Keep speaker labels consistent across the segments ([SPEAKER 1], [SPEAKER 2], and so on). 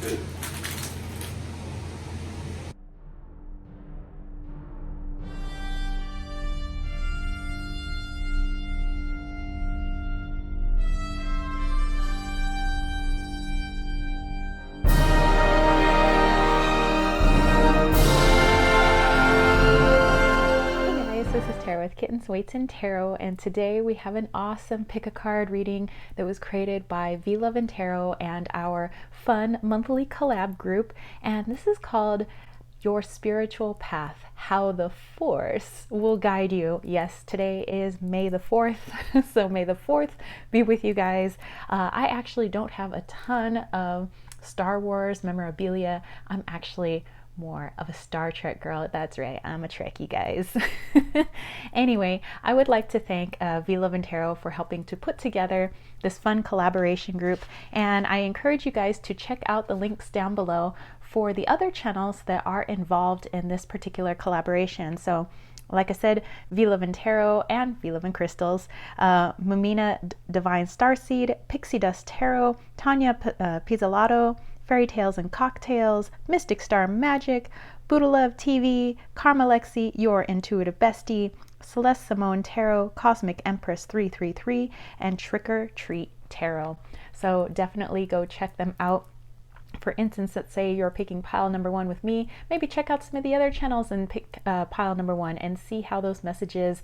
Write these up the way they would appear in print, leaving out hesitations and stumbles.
[SPEAKER 1] Good.
[SPEAKER 2] This is Tara with Kittens, Weights, and Tarot, and today we have an awesome pick a card reading that was created by V Love and Tarot and our fun monthly collab group, and this is called Your Spiritual Path, How the Force Will Guide You. Yes, today is May the 4th, so May the 4th be with you guys. I actually don't have a ton of Star Wars memorabilia. I'm actually more of a Star Trek girl. That's right, I'm a Trekkie, guys. Anyway, I would like to thank V Love and Tarot for helping to put together this fun collaboration group, and I encourage you guys to check out the links down below for the other channels that are involved in this particular collaboration. So like I said, V Love and Tarot and V Love and Crystals, Mumina Divine Starseed, Pixie Dust Tarot, Tanya Pizzolato, Fairy Tales and Cocktails, Mystic Star Magic, Buddha Love TV, Karmalexi, Your Intuitive Bestie, Celeste Simone Tarot, Cosmic Empress 333, and Trick or Treat Tarot. So definitely go check them out. For instance, let's say you're picking pile number 1 with me, maybe check out some of the other channels and pick pile number 1 and see how those messages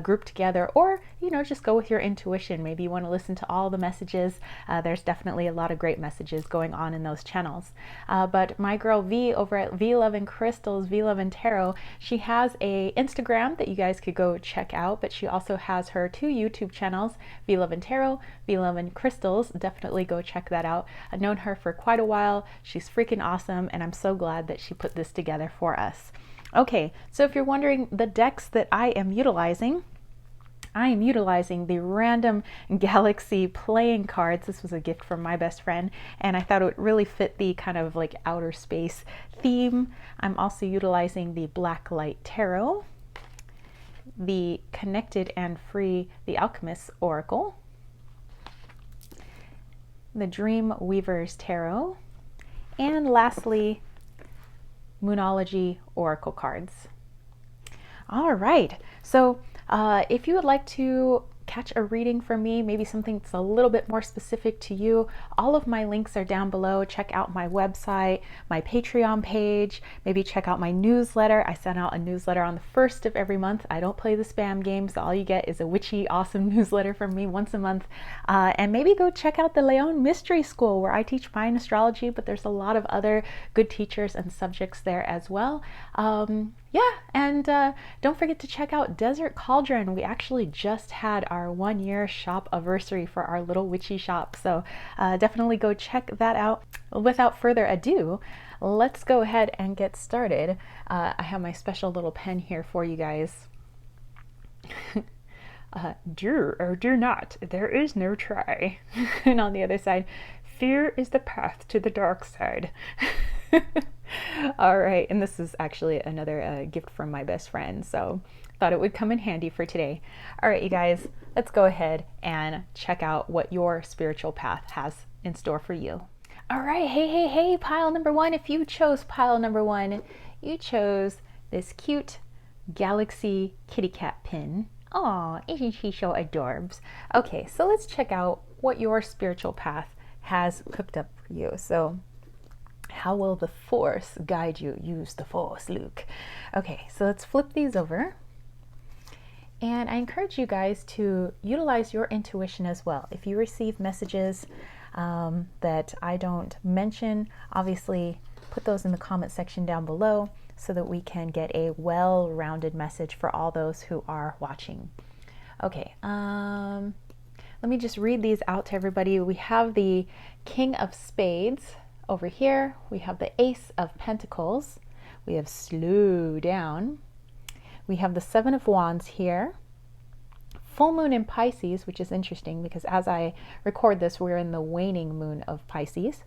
[SPEAKER 2] group together, or just go with your intuition. Maybe you want to listen to all the messages. There's definitely a lot of great messages going on in those channels. But my girl V over at V Love and Crystals, V Love and Tarot, she has a Instagram that you guys could go check out, but she also has her 2 YouTube channels, V Love and Tarot, V Love and Crystals. Definitely go check that out. I've known her for quite a while. She's freaking awesome, and I'm so glad that she put this together for us. Okay, so if you're wondering the decks that I am utilizing the random galaxy playing cards. This was a gift from my best friend, and I thought it would really fit the kind of like outer space theme. I'm also utilizing the Black Light Tarot, the Connected and Free, the Alchemist Oracle, the Dream Weavers Tarot, and lastly, Moonology Oracle cards. All right, so if you would like to catch a reading from me, maybe something that's a little bit more specific to you, all of my links are down below. Check out my website, my Patreon page, maybe check out my newsletter. I send out a newsletter on the 1st of every month. I don't play the spam games, so all you get is a witchy, awesome newsletter from me once a month. And maybe go check out the Leon Mystery School, where I teach Mayan astrology, but there's a lot of other good teachers and subjects there as well. Yeah, and don't forget to check out Desert Cauldron. We actually just had our 1-year shop anniversary for our little witchy shop, so definitely go check that out. Without further ado, let's go ahead and get started. I have my special little pen here for you guys. Do or do not, there is no try. And on the other side, fear is the path to the dark side. All right, and this is actually another gift from my best friend, so thought it would come in handy for today. All right, you guys, let's go ahead and check out what your spiritual path has in store for you. All right, hey, pile number 1. If you chose pile number 1, you chose this cute galaxy kitty cat pin. Aw, isn't she so adorbs? Okay, so let's check out what your spiritual path has cooked up for you. So how will the Force guide you? Use the Force, Luke. Okay, so let's flip these over. And I encourage you guys to utilize your intuition as well. If you receive messages that I don't mention, obviously put those in the comment section down below so that we can get a well-rounded message for all those who are watching. Okay, let me just read these out to everybody. We have the King of Spades over here. We have the Ace of Pentacles. We have Slow Down. We have the Seven of Wands here. Full moon in Pisces, which is interesting because as I record this, we're in the waning moon of Pisces.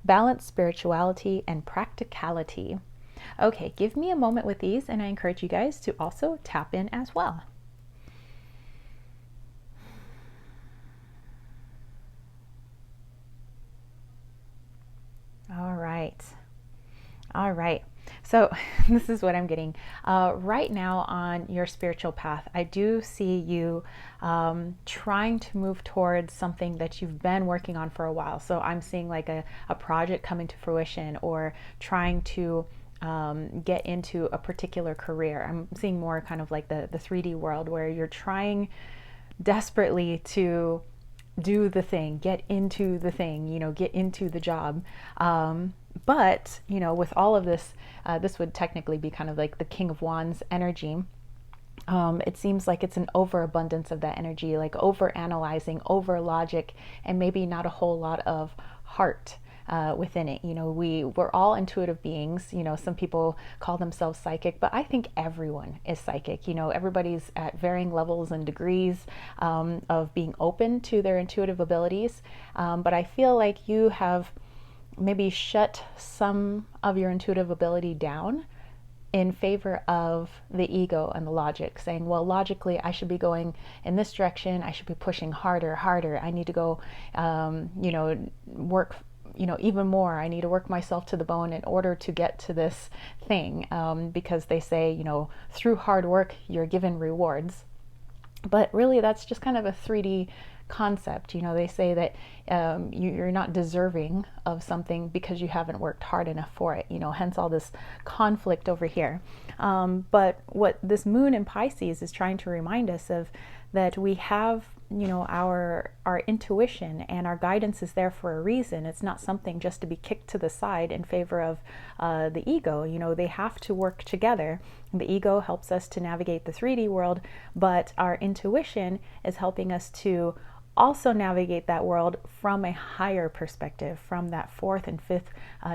[SPEAKER 2] Balance, spirituality, and practicality. Okay, give me a moment with these, and I encourage you guys to also tap in as well. All right. All right. So this is what I'm getting. Right now on your spiritual path, I do see you trying to move towards something that you've been working on for a while. So I'm seeing like a project coming to fruition, or trying to get into a particular career. I'm seeing more kind of like the 3D world, where you're trying desperately to do the thing, get into the thing, get into the job. But, with all of this, this would technically be kind of like the King of Wands energy. It seems like it's an overabundance of that energy, like over analyzing, over logic, and maybe not a whole lot of heart within it. We're all intuitive beings. Some people call themselves psychic, but I think everyone is psychic. Everybody's at varying levels and degrees of being open to their intuitive abilities. But I feel like you have maybe shut some of your intuitive ability down in favor of the ego and the logic, saying, well, logically, I should be going in this direction. I should be pushing harder. I need to go, work, even more. I need to work myself to the bone in order to get to this thing. Because they say, through hard work, you're given rewards. But really, that's just kind of a 3D concept. They say that you're not deserving of something because you haven't worked hard enough for it. Hence all this conflict over here. But what this moon in Pisces is trying to remind us of, that we have, our intuition, and our guidance is there for a reason. It's not something just to be kicked to the side in favor of the ego. They have to work together. The ego helps us to navigate the 3D world, but our intuition is helping us to also navigate that world from a higher perspective, from that fourth and fifth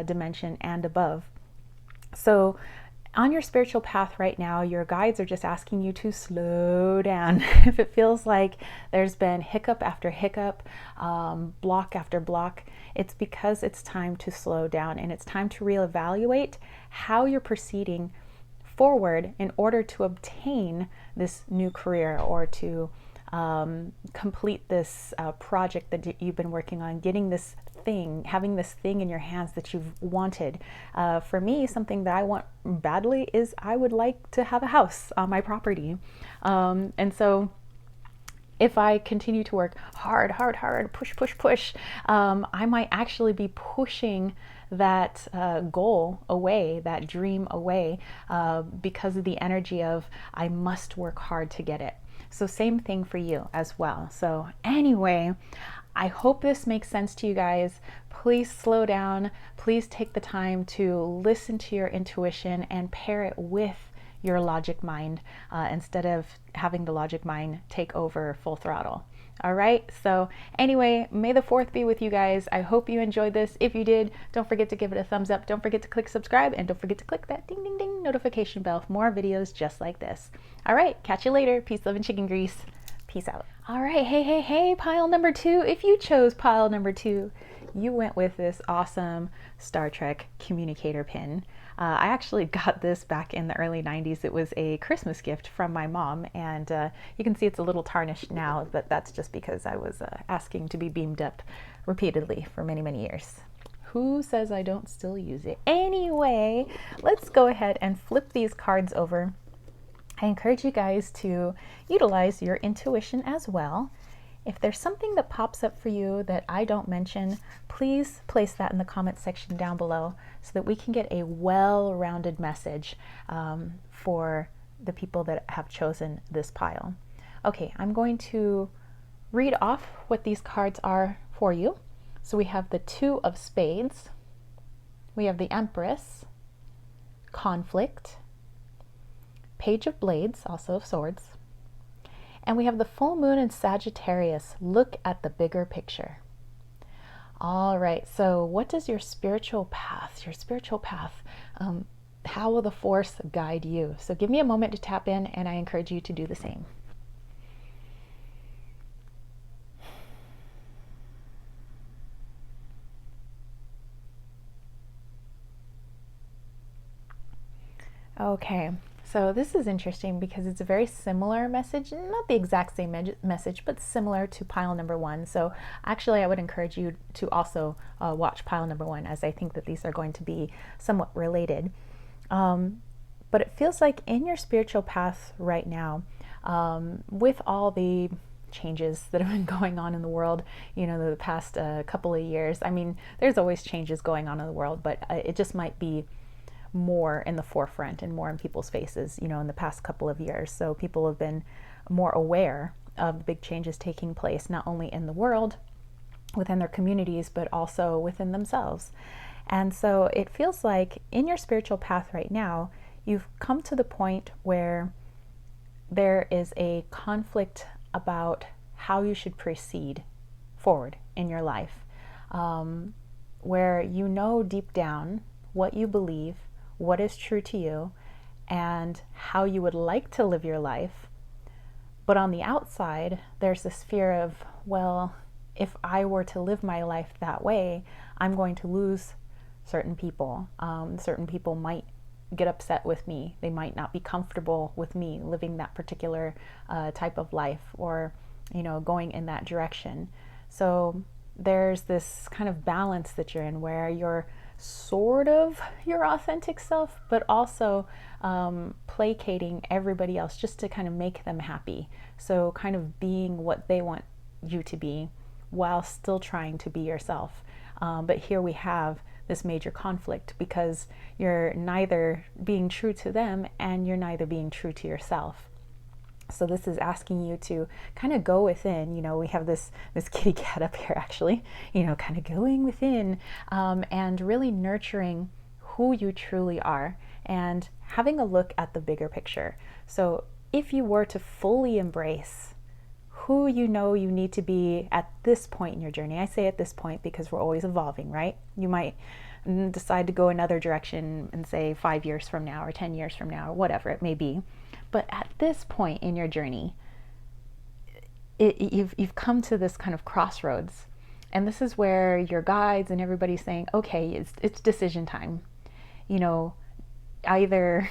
[SPEAKER 2] dimension and above. So on your spiritual path right now, your guides are just asking you to slow down. If it feels like there's been hiccup after hiccup, block after block, it's because it's time to slow down, and it's time to reevaluate how you're proceeding forward in order to obtain this new career, or to complete this project that you've been working on, getting this thing, having this thing in your hands that you've wanted. For me, something that I want badly is I would like to have a house on my property. And so if I continue to work hard, push, I might actually be pushing that goal away, that dream away, because of the energy of I must work hard to get it. So same thing for you as well. So anyway, I hope this makes sense to you guys. Please slow down. Please take the time to listen to your intuition and pair it with your logic mind, instead of having the logic mind take over full throttle. All right. So anyway, may the 4th be with you guys. I hope you enjoyed this. If you did, don't forget to give it a thumbs up. Don't forget to click subscribe, and don't forget to click that ding, ding, ding notification bell for more videos just like this. All right. Catch you later. Peace, love, and chicken grease. Peace out. All right. Hey, pile number 2. If you chose pile number 2, you went with this awesome Star Trek communicator pin. I actually got this back in the early 90s. It was a Christmas gift from my mom, and you can see it's a little tarnished now, but that's just because I was asking to be beamed up repeatedly for many, many years. Who says I don't still use it? Anyway, let's go ahead and flip these cards over. I encourage you guys to utilize your intuition as well. If there's something that pops up for you that I don't mention, please place that in the comment section down below so that we can get a well-rounded message for the people that have chosen this pile. Okay, I'm going to read off what these cards are for you. So we have the 2 of Spades, we have the Empress, Conflict, Page of Blades, also of Swords, and we have the full moon in Sagittarius. Look at the bigger picture. All right, so what does your spiritual path, how will the force guide you? So give me a moment to tap in, and I encourage you to do the same. Okay, So this is interesting because it's a very similar message, not the exact same message, but similar to pile number one. So actually I would encourage you to also watch pile number one, as I think that these are going to be somewhat related. But it feels like in your spiritual path right now, with all the changes that have been going on in the world, you know, the past couple of years. I mean, there's always changes going on in the world, but it just might be more in the forefront and more in people's faces, you know, in the past couple of years. So people have been more aware of the big changes taking place, not only in the world, within their communities, but also within themselves. And so it feels like in your spiritual path right now, you've come to the point where there is a conflict about how you should proceed forward in your life, where you know deep down what you believe, what is true to you, and how you would like to live your life. But on the outside, there's this fear of, well, if I were to live my life that way, I'm going to lose certain people. Certain people might get upset with me. They might not be comfortable with me living that particular type of life, or, you know, going in that direction. So there's this kind of balance that you're in where you're sort of your authentic self, but also placating everybody else just to kind of make them happy. So kind of being what they want you to be while still trying to be yourself. But here we have this major conflict because you're neither being true to them and you're neither being true to yourself. So this is asking you to kind of go within. You know, we have this kitty cat up here actually, you know, kind of going within and really nurturing who you truly are and having a look at the bigger picture. So if you were to fully embrace who you know you need to be at this point in your journey, I say at this point because we're always evolving, right? You might decide to go another direction and say 5 years from now or 10 years from now or whatever it may be. But at this point in your journey, you've come to this kind of crossroads. And this is where your guides and everybody's saying, okay, it's decision time. You know, either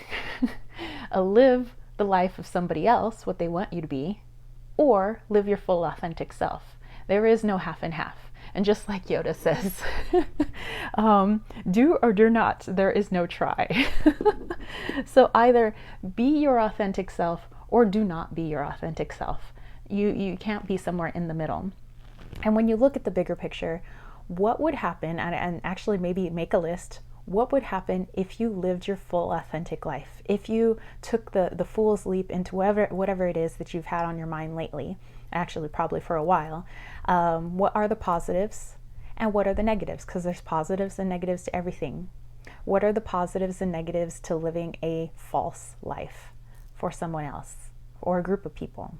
[SPEAKER 2] live the life of somebody else, what they want you to be, or live your full authentic self. There is no half and half. And just like Yoda says, do or do not, there is no try. So either be your authentic self or do not be your authentic self. You can't be somewhere in the middle. And when you look at the bigger picture, what would happen, and actually maybe make a list, what would happen if you lived your full authentic life? If you took the fool's leap into whatever it is that you've had on your mind lately, actually probably for a while, what are the positives and what are the negatives? Because there's positives and negatives to everything. What are the positives and negatives to living a false life for someone else or a group of people?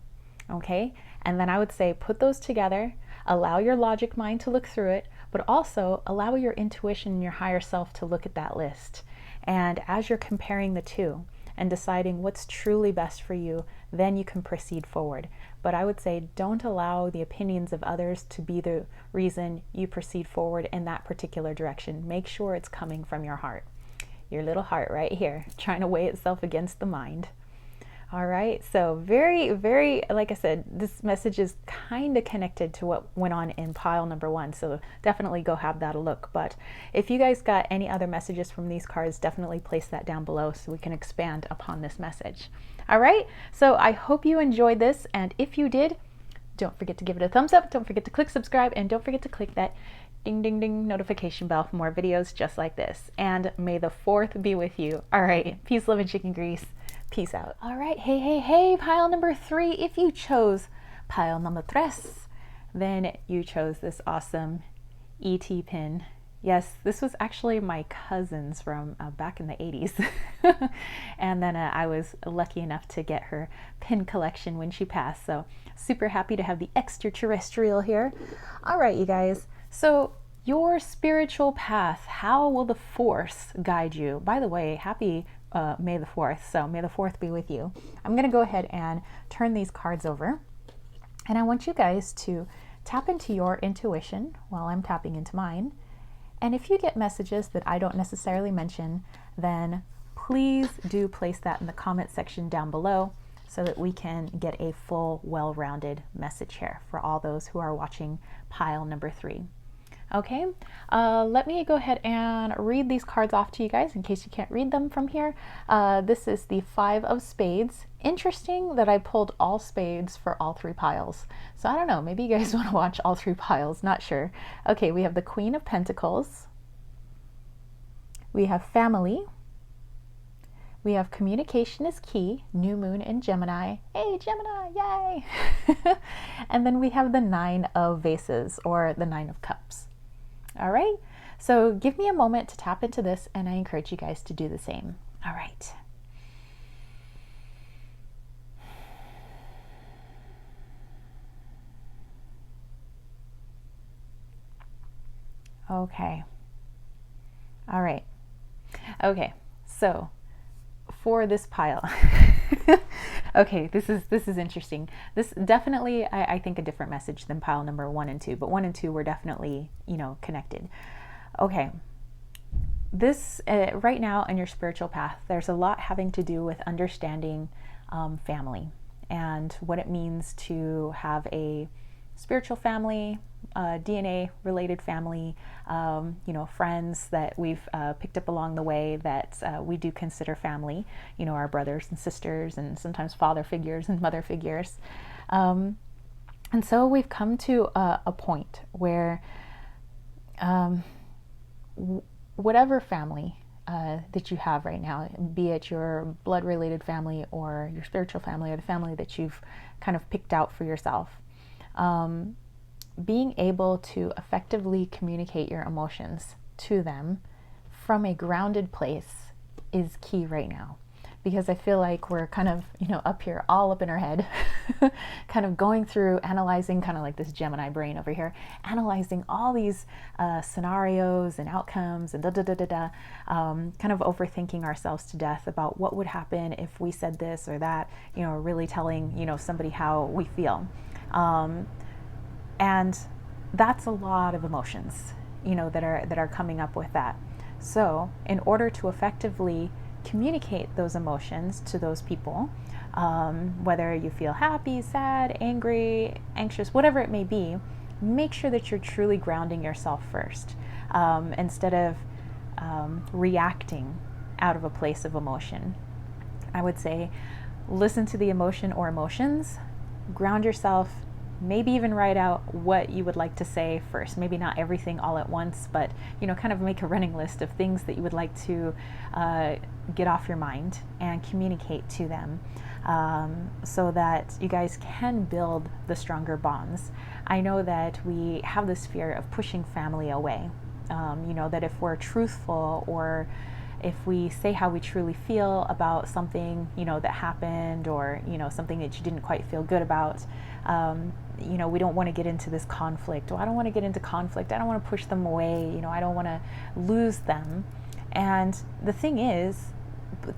[SPEAKER 2] Okay, and then I would say put those together, allow your logic mind to look through it, but also allow your intuition and your higher self to look at that list. And as you're comparing the two and deciding what's truly best for you, then you can proceed forward. But I would say don't allow the opinions of others to be the reason you proceed forward in that particular direction. Make sure it's coming from your heart, your little heart right here, trying to weigh itself against the mind. All right, so very, very, like I said, this message is kind of connected to what went on in pile number one, so definitely go have that a look. But if you guys got any other messages from these cards, definitely place that down below so we can expand upon this message. All right, so I hope you enjoyed this, and if you did, don't forget to give it a thumbs up, don't forget to click subscribe, and don't forget to click that ding, ding, ding notification bell for more videos just like this. And may the 4th be with you. All right, peace, love, and chicken grease. Peace out. All right, hey, pile number 3. If you chose pile number 3, then you chose this awesome ET pin. Yes, this was actually my cousin's from back in the 80s. And then I was lucky enough to get her pin collection when she passed. So super happy to have the extraterrestrial here. All right, you guys. So your spiritual path, how will the Force guide you? By the way, happy May the 4th. So may the 4th be with you. I'm going to go ahead and turn these cards over. And I want you guys to tap into your intuition while I'm tapping into mine. And if you get messages that I don't necessarily mention, then please do place that in the comment section down below so that we can get a full, well-rounded message here for all those who are watching pile number 3. Okay, let me go ahead and read these cards off to you guys in case you can't read them from here. This is the 5 of Spades. Interesting that I pulled all spades for all 3 piles. So I don't know, maybe you guys want to watch all 3 piles, not sure. Okay, we have the Queen of Pentacles. We have family. We have communication is key, new moon in Gemini. Hey, Gemini, yay! And then we have the 9 of Vases, or the 9 of Cups. All right, so give me a moment to tap into this, and I encourage you guys to do the same. All right. Okay. All right. Okay, so for this pile, okay, this is interesting. This definitely, I think, a different message than pile number 1 and 2, but 1 and 2 were definitely, connected. Okay, this right now in your spiritual path, there's a lot having to do with understanding family and what it means to have a spiritual family, DNA related family, friends that we've picked up along the way that we do consider family, our brothers and sisters, and sometimes father figures and mother figures. And so we've come to a point where whatever family that you have right now, be it your blood related family or your spiritual family or the family that you've kind of picked out for yourself, being able to effectively communicate your emotions to them from a grounded place is key right now, because I feel like we're kind of, up here, all up in our head, kind of going through, analyzing, kind of like this Gemini brain over here, analyzing all these scenarios and outcomes and kind of overthinking ourselves to death about what would happen if we said this or that, really telling, somebody how we feel. And that's a lot of emotions, that are coming up with that. So in order to effectively communicate those emotions to those people, whether you feel happy, sad, angry, anxious, whatever it may be, make sure that you're truly grounding yourself first, instead of reacting out of a place of emotion. I would say listen to the emotion or emotions, ground yourself, maybe even write out what you would like to say first. Maybe not everything all at once, but kind of make a running list of things that you would like to get off your mind and communicate to them, so that you guys can build the stronger bonds. I know that we have this fear of pushing family away, that if we're truthful or if we say how we truly feel about something, that happened, or, something that you didn't quite feel good about, we don't want to get into this conflict. Oh, I don't want to get into conflict. I don't want to push them away. I don't want to lose them. And the thing is,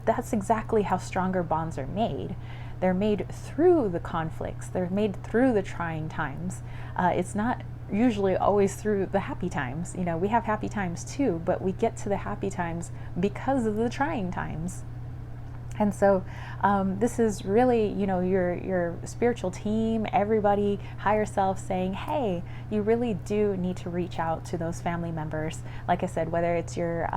[SPEAKER 2] that's exactly how stronger bonds are made. They're made through the conflicts. They're made through the trying times. It's not usually always through the happy times. We have happy times too, but we get to the happy times because of the trying times. And so this is really, your spiritual team, everybody, higher self saying, hey, you really do need to reach out to those family members. Like I said, whether it's your,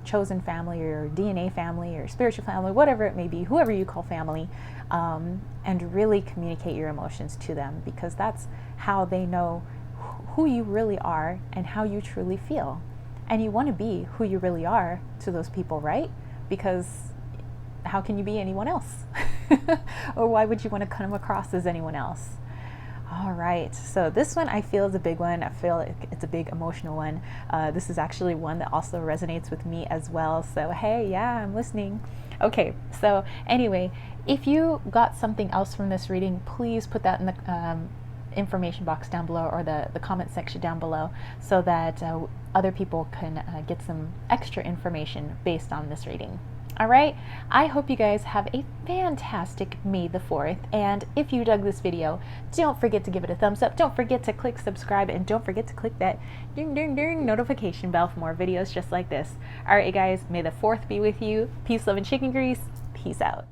[SPEAKER 2] chosen family or your DNA family or spiritual family, whatever it may be, whoever you call family, and really communicate your emotions to them, because that's how they know who you really are and how you truly feel. And you want to be who you really are to those people, right? Because how can you be anyone else? Or why would you want to come across as anyone else? All right, so this one I feel is a big one. I feel like it's a big emotional one. This is actually one that also resonates with me as well. So hey, yeah, I'm listening. Okay, so anyway, if you got something else from this reading, please put that information box down below, or the comment section down below, so that other people can get some extra information based on this reading. All right, I hope you guys have a fantastic May the 4th, and if you dug this video, don't forget to give it a thumbs up, don't forget to click subscribe, and don't forget to click that ding ding ding notification bell for more videos just like this. All right, guys, May the 4th be with you. Peace, love, and chicken grease. Peace out.